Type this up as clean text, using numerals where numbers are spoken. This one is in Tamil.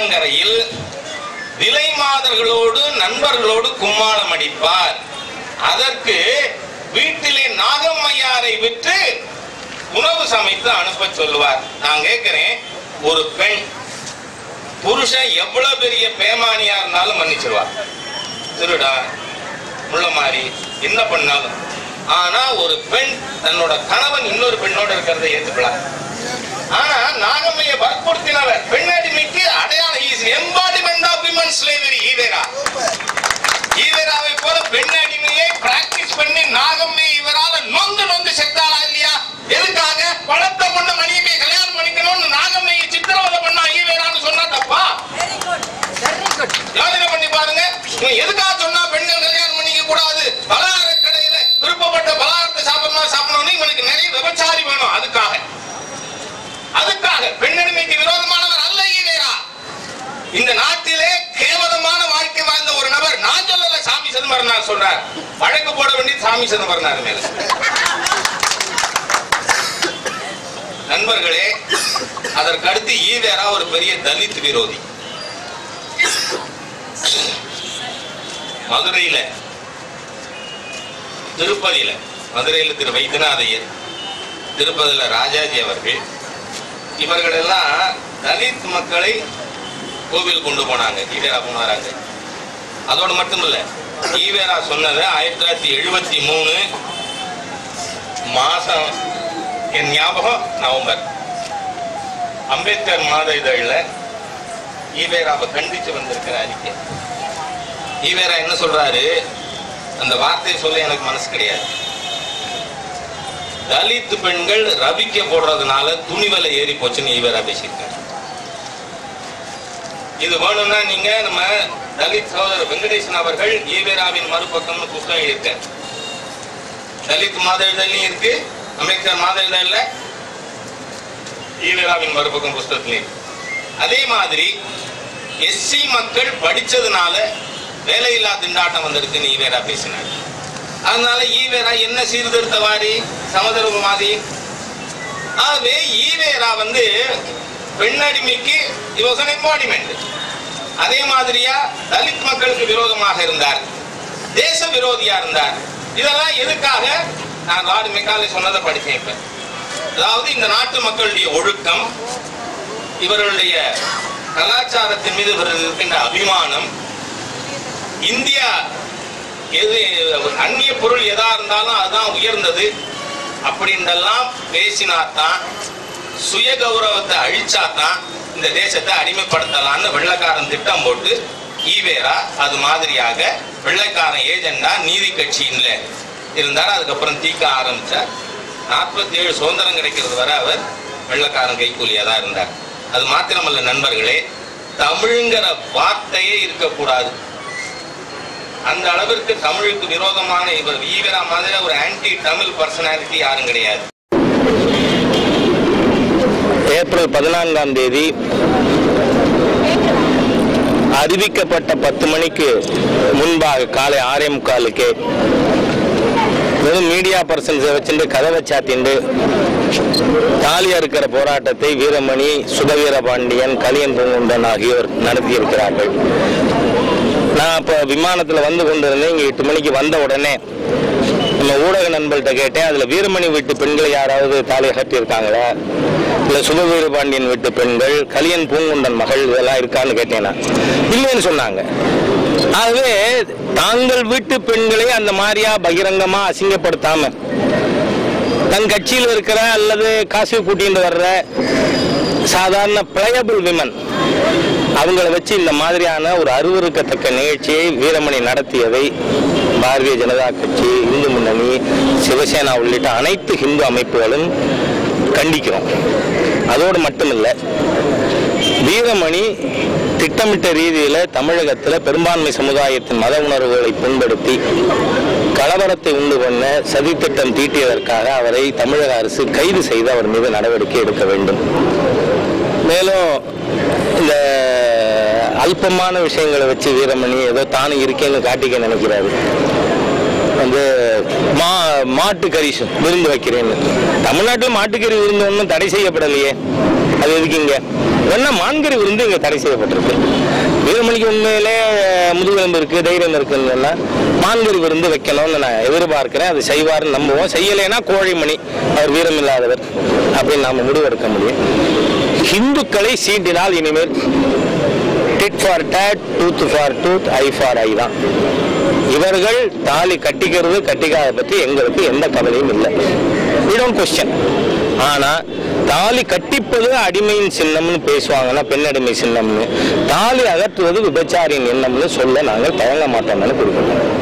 ஆற்றங்கரையில் விலை மாதர்களோடு நண்பர்களோடு கும்மாளம் அடிப்பார். அதற்கு வீட்டிலே நாகம்மையாரை விற்று உணவு சமைத்து அனுப்ப சொல்லுவார். நான் கேட்கிறேன், ஒரு பெண் புருஷன் எவ்வளவு பெரிய பேமானியா இருந்தாலும் மன்னிச்சிருவார், திருடா முள்ள மாதிரி என்ன பண்ணாலும். ஆனா ஒரு பெண் தன்னோட கணவன் இன்னொரு பெண்ணோட இருக்கிறத ஏத்துக்கலாம். ஆனா நாகம்மையை வற்புறுத்தினவர் பெண்ணடிமைக்கு அடையாளம். Embodiment of women slavery Evera. ஈவேராவை போல பெண்ணடிமையை பிராக்டிஸ் பண்ணி நாகம்மை இவரால நொந்து நொந்து செத்தாளா இல்லையா? எதுக்காக? பணத்தை கொண்ட மணியை கல்யாணம் பண்ணிக்கணும்னு நாகம்மையை சித்திரவதை பண்ணா ஈவேரான்னு சொன்னா தப்பா? யோசனை பண்ணி பாருங்க. எதுக்காக சொன்னா பெண்கள் கல்யாணம் பண்ணிக்க கூடாது, பலகார கடையில விருப்பப்பட்ட பலகாரத்தை சாப்பிடணும்னு இவனுக்கு நிறைய விபச்சாரி வேணும். அதுக்காக பெண்ணடிமைக்கு விரோதமானவர் அல்ல ஈவேரா. இந்த நாட்டிலே கேவலமான வாழ்க்கை வாழ்ந்த ஒரு நபர். நான் சொல்லல, சாமி சிதம்பரனார் சொல்றார். வழக்கு போட வேண்டிய சாமி சிதம்பரனார் மேல. நண்பர்களே, அதற்கு அடுத்து ஈவேரா ஒரு பெரிய தலித் விரோதி. மதுரையில, திருப்பதியில, மதுரையில திரு வைத்தியநாதையர், திருப்பதியில ராஜாஜி அவர்கள், இவர்கள் எல்லாம் தலித் மக்களை கோவில் கொண்டு போனாங்க. ஈவேரா போனாராங்க. அதோடு மட்டுமில்ல, ஈவேரா சொன்னது 1973 மாசம், என் ஞாபகம் நவம்பர், அம்பேத்கர் மாத இதழில் ஈவேராவை கண்டிச்சு வந்திருக்கிற அறிக்கை. ஈவேரா என்ன சொல்றாரு? அந்த வார்த்தையை சொல்ல எனக்கு மனசு கிடையாது. தலித் பெண்கள் ரவிக்க போடுறதுனால துணிவலை ஏறி போச்சுன்னு ஈவேரா பேசியிருக்காரு. இது வேணும்னா நீங்க நம்ம தலித் சகோதரர் வெங்கடேசன் அவர்கள் ஈவேராவின் மறுபக்கம்னு புத்தகம் எழுதியிருக்கார். தலித் மாத இதழ்லையும் இருக்கு, அம்பேத்கர் மாத இதழ்ல ஈவேராவின் மறுபக்கம் புத்தகத்திலே. அதே மாதிரி எஸ்சி மக்கள் படிச்சதுனால வேலையில்லா திண்டாட்டம் வந்திருக்குன்னு ஈவேரா பேசினார். அதனால ஈவேரா என்ன சீர்திருத்தவாதி, சமதர்மவாதி. ஆகவே ஈவேரா பெண்ணடிமைக்கு எம்பாடிமெண்ட். அதே மாதிரியா தலித் மக்களுக்கு விரோதமாக இருந்தார், தேச விரோதியா இருந்தார். இதெல்லாம் எதுக்காக? நான் லார்டு மெக்காலே சொன்னதை படித்தேன். இப்ப அதாவது இந்த நாட்டு மக்களுடைய ஒழுக்கம், இவர்களுடைய கலாச்சாரத்தின் மீது இருக்கின்ற அபிமானம், இந்தியா எது அந்நிய பொருள் எதா இருந்தாலும் அதுதான் உயர்ந்தது அப்படின்றெல்லாம் பேசினாத்தான், சுய கௌரவத்தை அழிச்சாதான் இந்த தேசத்தை அடிமைப்படுத்தலான்னு வெள்ளைக்காரன் திட்டம் போட்டு ஈவேரா அது மாதிரியாக வெள்ளைக்காரன் ஏஜெண்டா நீதி கட்சியில இருந்தார். அதுக்கப்புறம் தீக்க ஆரம்பிச்சார். 47 சுதந்திரம் கிடைக்கிறது வரை அவர் வெள்ளைக்காரன் கைக்கூலியா தான் இருந்தார். அது மாத்திரமல்ல நண்பர்களே, தமிழ்ங்கிற வார்த்தையே இருக்கக்கூடாது. அந்த அளவிற்கு தமிழுக்கு விரோதமான இவர் ஈவேரா மாதிரி ஒரு ஆன்டி தமிழ் பர்சனாலிட்டி யாரும் கிடையாது. ஏப்ரல் 14ஆம் தேதி அறிவிக்கப்பட்ட 10 மணிக்கு முன்பாக காலை 6:45 வெறும் மீடியா பர்சன்ஸை வச்சுட்டு கதவை சாத்திண்டு தாலியா இருக்கிற போராட்டத்தை வீரமணி, சுபவீரபாண்டியன், கலியன் பூங்குண்டன் ஆகியோர் நடத்தியிருக்கிறார்கள். நான் இப்போ விமானத்தில் வந்து கொண்டிருந்தேன். இங்கே 8 மணிக்கு வந்த உடனே நம்ம ஊடக நண்பர்கள்ட்ட கேட்டேன், அதில் வீரமணி வீட்டு பெண்களை யாராவது தாலியை கட்டியிருக்காங்களா, இல்லை சுபவீரபாண்டியன் வீட்டு பெண்கள், கலியன் பூங்குண்டன் மகள் இதெல்லாம் இருக்கான்னு கேட்டேன்னா இல்லைன்னு சொன்னாங்க. ஆகவே தாங்கள் வீட்டு பெண்களை அந்த மாதிரியா பகிரங்கமா அசிங்கப்படுத்தாம தன் கட்சியில் இருக்கிற அல்லது காசு கூட்டிட்டு வர்ற சாதாரண பிளேயபிள் விமன் அவங்கள வச்சு இந்த மாதிரியான ஒரு அருவருக்கத்தக்க நிகழ்ச்சியை வீரமணி நடத்தியதை பாரதிய ஜனதா கட்சி, இந்து முன்னணி, சிவசேனா உள்ளிட்ட அனைத்து இந்து அமைப்புகளும் கண்டிக்கிறோம். அதோடு மட்டுமில்லை, வீரமணி திட்டமிட்ட ரீதியில் தமிழகத்தில் பெரும்பான்மை சமுதாயத்தின் மத உணர்வுகளை புண்படுத்தி கலவரத்தை உண்டு பண்ண சதித்திட்டம் தீட்டியதற்காக அவரை தமிழக அரசு கைது செய்து அவர் மீது நடவடிக்கை எடுக்க வேண்டும். மேலும் இந்த அல்பமான விஷயங்களை வச்சு வீரமணி ஏதோ தானும் இருக்கேன்னு காட்டிக்க நினைக்கிறாரு. மாட்டுக்கறி விருந்து வைக்கிறேன்னு. தமிழ்நாட்டில் மாட்டுக்கறி விருந்து ஒன்றும் தடை செய்யப்படலையே. அது எதுக்குங்க வேணா மான்கறி விருந்து இங்க தடை செய்யப்பட்டிருக்கு. வீரமணிக்கு உண்மையிலே முதுகெலும்பு இருக்கு, தைரியம் இருக்குன்னு மான்கறி விருந்து வைக்கணும்னு நான் எதிர்பார்க்கிறேன். அது செய்வாருன்னு நம்புவோம். செய்யலைன்னா கோழிமணி அவர் வீரம் இல்லாதவர் அப்படின்னு நாம முடிவெடுக்க முடியும். இந்துக்களை சீண்டினால் இனிமேல் tit for tat, tooth for tooth, eye for eye தான். இவர்கள் தாலி கட்டிக்கிறது கட்டிக்காத பத்தி எங்களுக்கு எந்த கவலையும் இல்லை. we don't question. ஆனா தாலி கட்டிப்பது அடிமையின் சின்னம்னு பேசுவாங்கன்னா, பெண் அடிமை சின்னம்னு, தாலி அகற்றுவது விபச்சாரியின் எண்ணம்னு சொல்ல நாங்கள் தயங்க மாட்டோம்னு குறிப்பிட்டோம்.